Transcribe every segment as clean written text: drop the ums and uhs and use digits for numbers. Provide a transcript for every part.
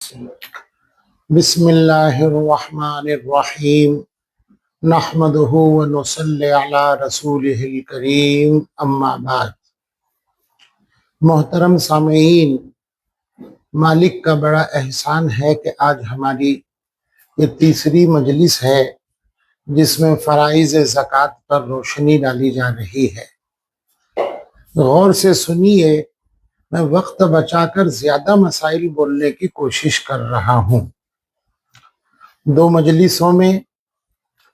بسم اللہ الرحمن الرحیم نحمدہ ونصلی علی رسولہ الکریم اما بعد۔ محترم سامعین، مالک کا بڑا احسان ہے کہ آج ہماری یہ تیسری مجلس ہے جس میں فرائض زکوٰۃ پر روشنی ڈالی جا رہی ہے۔ غور سے سنیے، میں وقت بچا کر زیادہ مسائل بولنے کی کوشش کر رہا ہوں۔ دو مجلسوں میں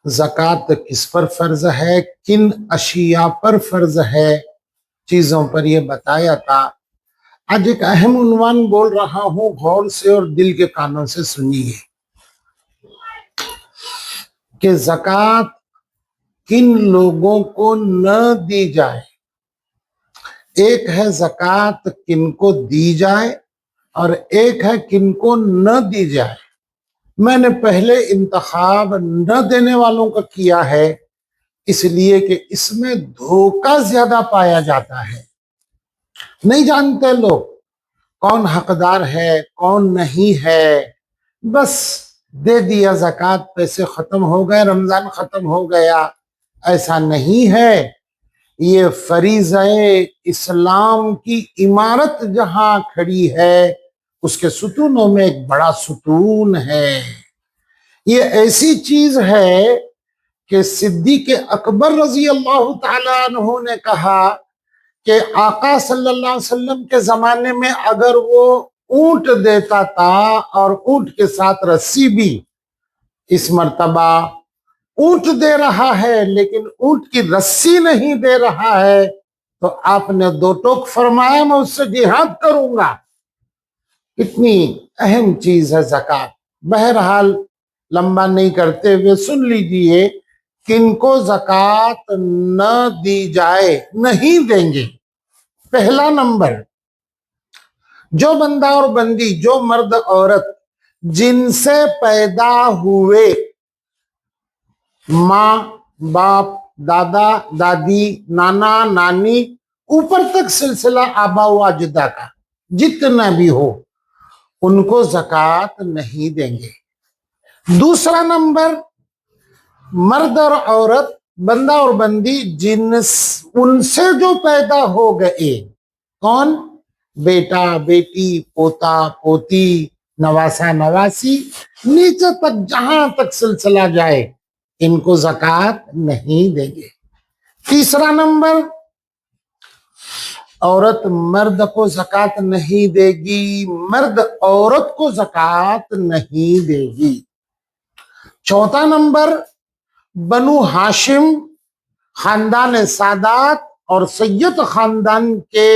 زکوٰۃ کس پر فرض ہے، کن اشیاء پر فرض ہے، چیزوں پر یہ بتایا تھا۔ آج ایک اہم عنوان بول رہا ہوں، غور سے اور دل کے کانوں سے سنیے کہ زکوٰۃ کن لوگوں کو نہ دی جائے۔ ایک ہے زکوٰۃ کن کو دی جائے اور ایک ہے کن کو نہ دی جائے۔ میں نے پہلے انتخاب نہ دینے والوں کا کیا ہے، اس لیے کہ اس میں دھوکہ زیادہ پایا جاتا ہے۔ نہیں جانتے لوگ کون حقدار ہے کون نہیں ہے، بس دے دیا زکوٰۃ، پیسے ختم ہو گئے، رمضان ختم ہو گیا۔ ایسا نہیں ہے، یہ فریضہ اسلام کی عمارت جہاں کھڑی ہے اس کے ستونوں میں ایک بڑا ستون ہے۔ یہ ایسی چیز ہے کہ صدیق اکبر رضی اللہ تعالیٰ عنہ نے کہا کہ آقا صلی اللہ علیہ وسلم کے زمانے میں اگر وہ اونٹ دیتا تھا اور اونٹ کے ساتھ رسی بھی، اس مرتبہ اونٹ دے رہا ہے لیکن اونٹ کی رسی نہیں دے رہا ہے، تو آپ نے دو ٹوک فرمایا میں اس سے جہاد کروں گا۔ کتنی اہم چیز ہے زکوٰۃ۔ بہرحال لمبا نہیں کرتے ہوئے سن لیجئے، کن کو زکوٰۃ نہ دی جائے، نہیں دیں گے۔ پہلا نمبر، جو بندہ اور بندی، جو مرد عورت جن سے پیدا ہوئے، ماں باپ، دادا دادی، نانا نانی، اوپر تک سلسلہ آبا و اجداد کا جتنا بھی ہو، ان کو زکوٰۃ نہیں دیں گے۔ دوسرا نمبر، مرد اور عورت، بندہ اور بندی ان سے جو پیدا ہو گئے، کون؟ بیٹا بیٹی، پوتا پوتی، نواسا نواسی، نیچے تک جہاں تک سلسلہ جائے، ان کو زکوٰۃ نہیں دیں گے۔ تیسرا نمبر، عورت مرد کو زکوٰۃ نہیں دے گی، مرد عورت کو زکوٰۃ نہیں دے گی۔ چوتھا نمبر، بنو ہاشم، خاندان سادات اور سید خاندان کے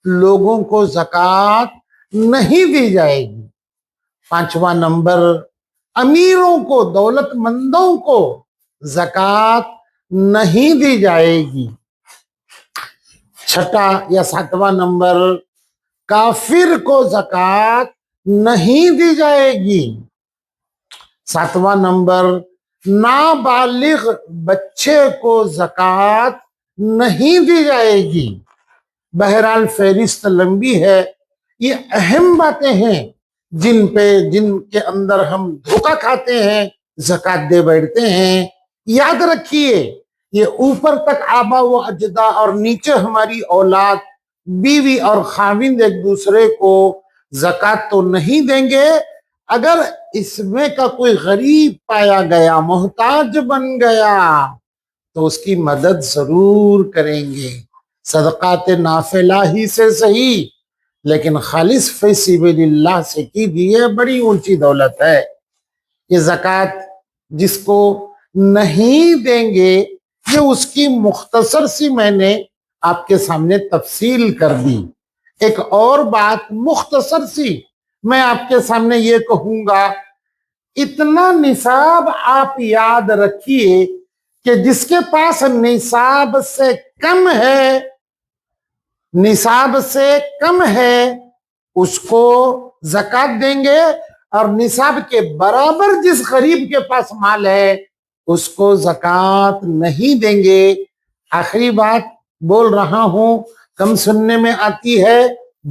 لوگوں کو زکوٰۃ نہیں دی جائے گی۔ پانچواں نمبر، امیروں کو، دولت مندوں کو زکوٰۃ نہیں دی جائے گی۔ چھٹا یا ساتواں نمبر، کافر کو زکوٰۃ نہیں دی جائے گی۔ ساتواں نمبر، نابالغ بچے کو زکوٰۃ نہیں دی جائے گی۔ بہرحال فہرست لمبی ہے، یہ اہم باتیں ہیں جن کے اندر ہم دھوکہ کھاتے ہیں، زکوٰۃ دے بیٹھتے ہیں۔ یاد رکھیے، یہ اوپر تک آبا و اجداد اور نیچے ہماری اولاد، بیوی اور خاوند ایک دوسرے کو زکوٰۃ تو نہیں دیں گے۔ اگر اس میں کا کوئی غریب پایا گیا، محتاج بن گیا، تو اس کی مدد ضرور کریں گے۔ صدقات نافلہ ہی سے صحیح، لیکن خالص فی سبیل اللہ سے کی دیے بڑی اونچی دولت ہے۔ یہ زکوٰۃ جس کو نہیں دیں گے، یہ اس کی مختصر سی میں نے آپ کے سامنے تفصیل کر دی۔ ایک اور بات مختصر سی میں آپ کے سامنے یہ کہوں گا، اتنا نصاب آپ یاد رکھیے کہ جس کے پاس نصاب سے کم ہے، نصاب سے کم ہے، اس کو زکوٰۃ دیں گے، اور نصاب کے برابر جس غریب کے پاس مال ہے اس کو زکوٰۃ نہیں دیں گے۔ آخری بات بول رہا ہوں، کم سننے میں آتی ہے،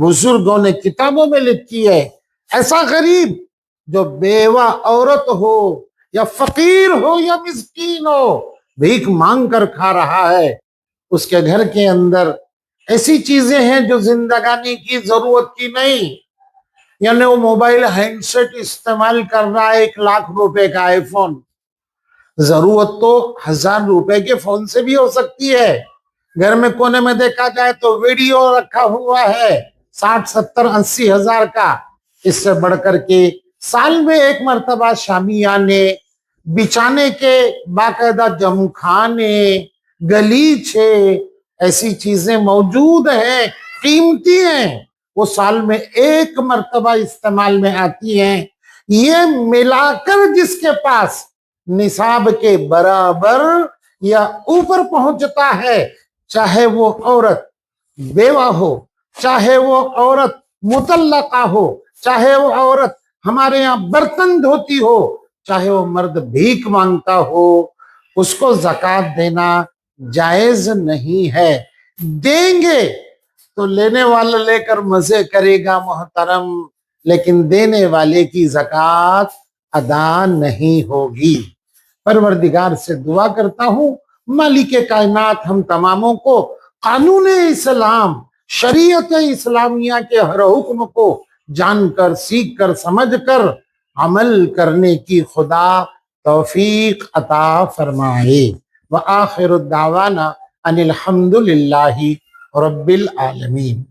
بزرگوں نے کتابوں میں لکھی ہے، ایسا غریب جو بیوہ عورت ہو یا فقیر ہو یا مسکین ہو، بھیک مانگ کر کھا رہا ہے، اس کے گھر کے اندر ایسی چیزیں ہیں جو زندگانی کی ضرورت کی نہیں، یعنی وہ موبائل ہینڈ سیٹ استعمال کر رہا ہے 1,00,000 روپے کا آئی فون، ضرورت تو 1,000 روپے کے فون سے بھی ہو سکتی ہے۔ گھر میں کونے میں دیکھا جائے تو ویڈیو رکھا ہوا ہے 60 70 80 ہزار کا، اس سے بڑھ کر کے سال میں ایک مرتبہ شامیانے بچانے کے باقاعدہ جمخانے گلیچے ایسی چیزیں موجود ہیں، قیمتی ہیں، وہ سال میں ایک مرتبہ استعمال میں آتی ہیں، یہ ملا کر جس کے پاس نصاب کے برابر یا اوپر پہنچتا ہے، چاہے وہ عورت بیوہ ہو، چاہے وہ عورت مطلقہ ہو، چاہے وہ عورت ہمارے یہاں برتن دھوتی ہو، چاہے وہ مرد بھیک مانگتا ہو، اس کو زکوٰۃ دینا جائز نہیں ہے۔ دیں گے تو لینے والا لے کر مزے کرے گا محترم، لیکن دینے والے کی زکوٰۃ ادا نہیں ہوگی۔ پروردگار سے دعا کرتا ہوں مالک کائنات ہم تماموں کو قانون اسلام، شریعت اسلامیہ کے ہر حکم کو جان کر، سیکھ کر، سمجھ کر عمل کرنے کی خدا توفیق عطا فرمائے۔ وآخر الدعوانا ان الحمد للہ رب العالمین۔